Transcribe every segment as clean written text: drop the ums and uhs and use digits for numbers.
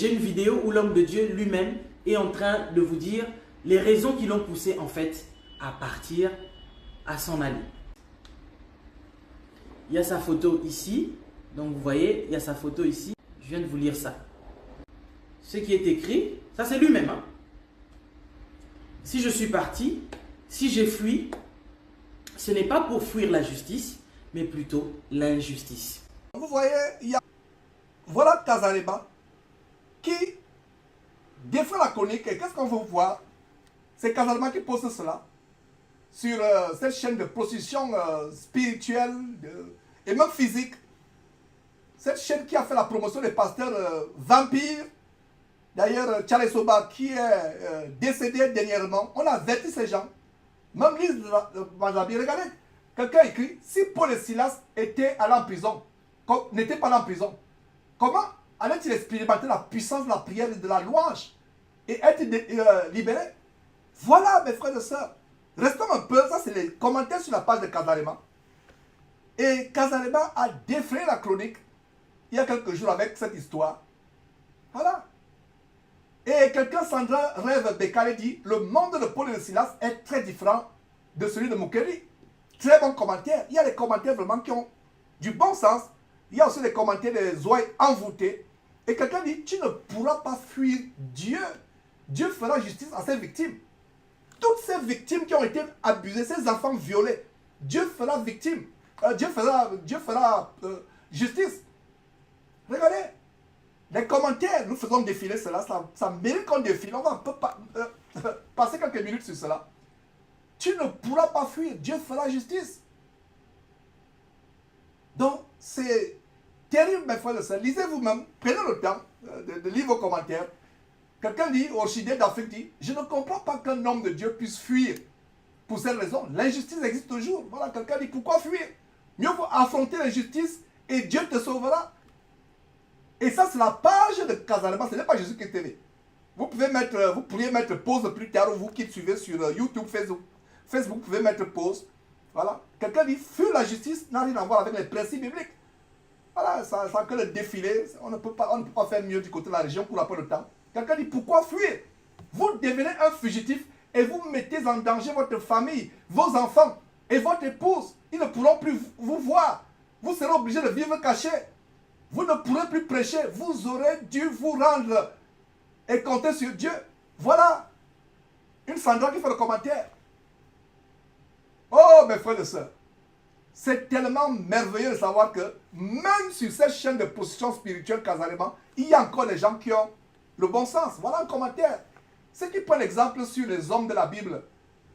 J'ai une vidéo où l'homme de Dieu lui-même est en train de vous dire les raisons qui l'ont poussé en fait à partir, à s'en aller. Il y a sa photo ici, donc vous voyez, il y a sa photo ici. Je viens de vous lire ça. Ce qui est écrit, ça c'est lui-même. Hein. Si je suis parti, si j'ai fui, ce n'est pas pour fuir la justice, mais plutôt l'injustice. Vous voyez, voilà Kazarema qui défend la chronique. Et qu'est-ce qu'on veut voir? C'est Kazarema qui pose cela sur cette chaîne de prostitution spirituelle et même physique. Cette chaîne qui a fait la promotion des pasteurs vampires. D'ailleurs, Charles Soba qui est décédé dernièrement, on a averti ces gens. Même Lise Majabi, regardez, quelqu'un écrit, si Paul et Silas étaient allés en prison, n'étaient pas allés en prison, comment allaient-ils expérimenter la puissance de la prière et de la louange et être libérés? Voilà, mes frères et sœurs. Restons un peu, ça c'est les commentaires sur la page de Kazarema. Et Kazarema a défrayé la chronique il y a quelques jours avec cette histoire. Voilà. Et quelqu'un, Sandra Rêve Bekale dit, le monde de Paul et de Silas est très différent de celui de Mukeri. Très bon commentaire. Il y a des commentaires vraiment qui ont du bon sens. Il y a aussi des commentaires des oreilles envoûtées. Et quelqu'un dit, tu ne pourras pas fuir Dieu. Dieu fera justice à ses victimes. Toutes ces victimes qui ont été abusées, ces enfants violés, Dieu fera victime. Dieu fera justice. Regardez. Les commentaires, nous faisons défiler cela, ça mérite qu'on défile. On va un peu passer quelques minutes sur cela. Tu ne pourras pas fuir, Dieu fera justice. Donc, c'est terrible, mes frères et sœurs. Lisez vous-même, prenez le temps de lire vos commentaires. Quelqu'un dit, Orchidée d'Afrique dit, je ne comprends pas qu'un homme de Dieu puisse fuir. Pour cette raison, l'injustice existe toujours. Voilà, quelqu'un dit, pourquoi fuir? Mieux vaut affronter l'injustice et Dieu te sauvera. Et ça, c'est la page de Kazarema, ce n'est pas Jésus-Christ TV. Vous pourriez mettre pause plus tard, vous qui suivez sur YouTube, Facebook, vous pouvez mettre pause. Voilà. Quelqu'un dit, fuir la justice n'a rien à voir avec les principes bibliques. Voilà, ça que le défilé, on ne peut pas faire mieux du côté de la région pour après le temps. Quelqu'un dit, pourquoi fuir? Vous devenez un fugitif et vous mettez en danger votre famille, vos enfants et votre épouse. Ils ne pourront plus vous voir. Vous serez obligé de vivre caché. Vous ne pourrez plus prêcher. Vous aurez dû vous rendre et compter sur Dieu. Voilà. Une Sandra qui fait le commentaire. Oh, mes frères et sœurs. C'est tellement merveilleux de savoir que même sur cette chaîne de position spirituelle Kazarema, il y a encore des gens qui ont le bon sens. Voilà un commentaire. C'est qui prend l'exemple sur les hommes de la Bible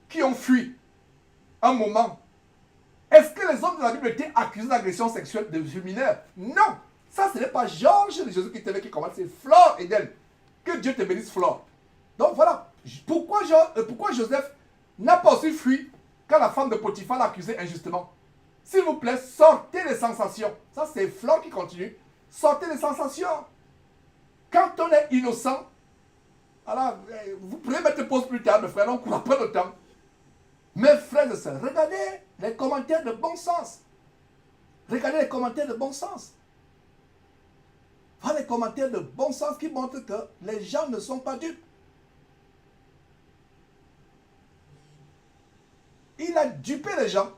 qui ont fui un moment. Est-ce que les hommes de la Bible étaient accusés d'agression sexuelle de mineurs? Non. Ça, ce n'est pas Georges de Jésus-Christ TV qui commence, c'est Flore Eden. Que Dieu te bénisse, Flore. Donc voilà, pourquoi Joseph n'a pas aussi fui quand la femme de Potiphar l'a accusé injustement? S'il vous plaît, sortez les sensations. Ça, c'est Flore qui continue. Sortez les sensations. Quand on est innocent, voilà, vous pourrez mettre pause plus tard, mes frères, on ne court pas le temps. Mes frères et sœurs, regardez les commentaires de bon sens. Regardez les commentaires de bon sens. Voilà les commentaires de bon sens qui montrent que les gens ne sont pas dupes. Il a dupé les gens.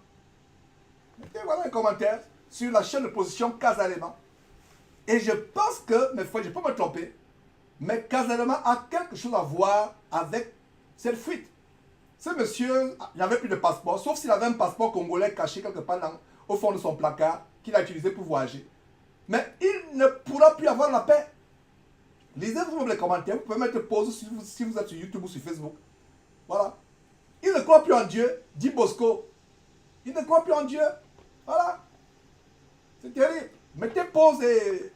Et voilà les commentaires sur la chaîne de position Kazarema. Et je pense que, mes frères, je peux me tromper, mais Kazarema a quelque chose à voir avec cette fuite. Ce monsieur n'avait plus de passeport, sauf s'il avait un passeport congolais caché quelque part au fond de son placard qu'il a utilisé pour voyager. Mais il ne pourra plus avoir la paix. Lisez-vous les commentaires, vous pouvez mettre pause si vous êtes sur YouTube ou sur Facebook. Voilà. Il ne croit plus en Dieu, dit Bosco. Il ne croit plus en Dieu. Voilà. C'est terrible. Mettez pause et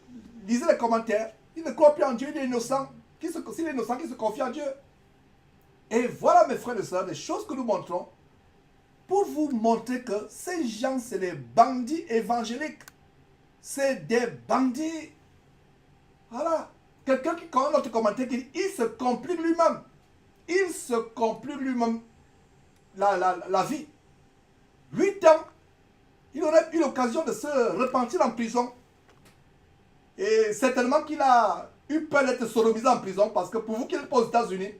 lisez les commentaires. Il ne croit plus en Dieu, il est innocent. S'il est innocent, qu'il se confie en Dieu. Et voilà, mes frères et sœurs, les choses que nous montrons pour vous montrer que ces gens, c'est les bandits évangéliques. C'est des bandits. Voilà. Quelqu'un qui, quand notre commentaire, qui dit, il se complique lui-même. Il se complique lui-même la vie. 8 ans, il aurait eu l'occasion de se repentir en prison. Et certainement qu'il a eu peur d'être sodomisé en prison parce que pour vous qui n'êtes pas aux États-Unis,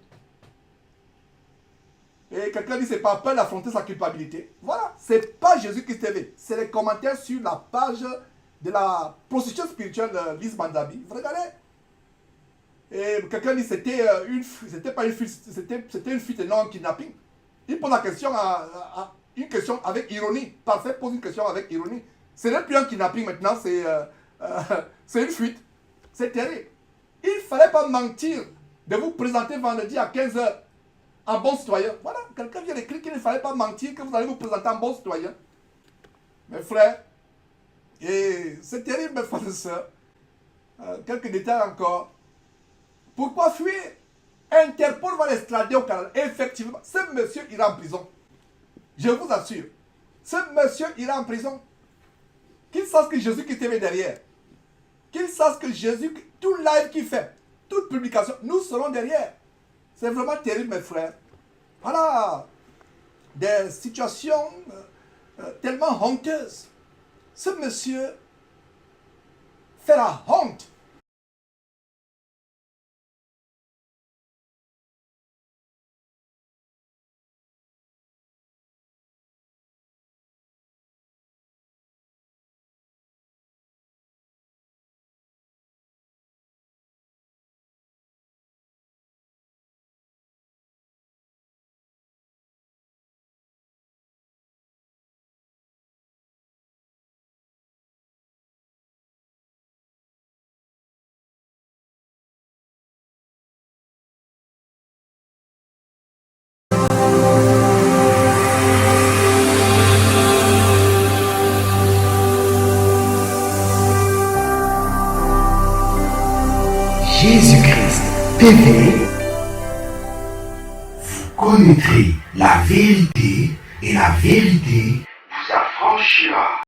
et quelqu'un dit c'est pas peur d'affronter sa culpabilité. Voilà, c'est pas Jésus-Christ TV. C'est les commentaires sur la page de la prostitution spirituelle de Lise Mandabi. Vous regardez. Et quelqu'un dit c'était pas une fuite, c'était une fuite et non un kidnapping. Il pose la question une question avec ironie. Parfait, pose une question avec ironie. Ce n'est plus un kidnapping maintenant, c'est une fuite. C'est terrible. Il ne fallait pas mentir de vous présenter vendredi à 15 h en bon citoyen. Voilà, quelqu'un vient d'écrire qu'il ne fallait pas mentir, que vous allez vous présenter en bon citoyen. Mes frères, et c'est terrible, mes frères et sœurs. Quelques détails encore. Pourquoi fuir? Interpol va l'extrader au Canada. Effectivement, ce monsieur ira en prison. Je vous assure. Ce monsieur ira en prison. Qu'il sache que Jésus qui TV derrière. Qu'il sache que Jésus, tout live qu'il fait, toute publication, nous serons derrière. C'est vraiment terrible, mes frères. Voilà. Des situations tellement honteuses. Ce monsieur fait la honte. Jésus-Christ TV, vous connaîtrez la vérité et la vérité vous affranchira.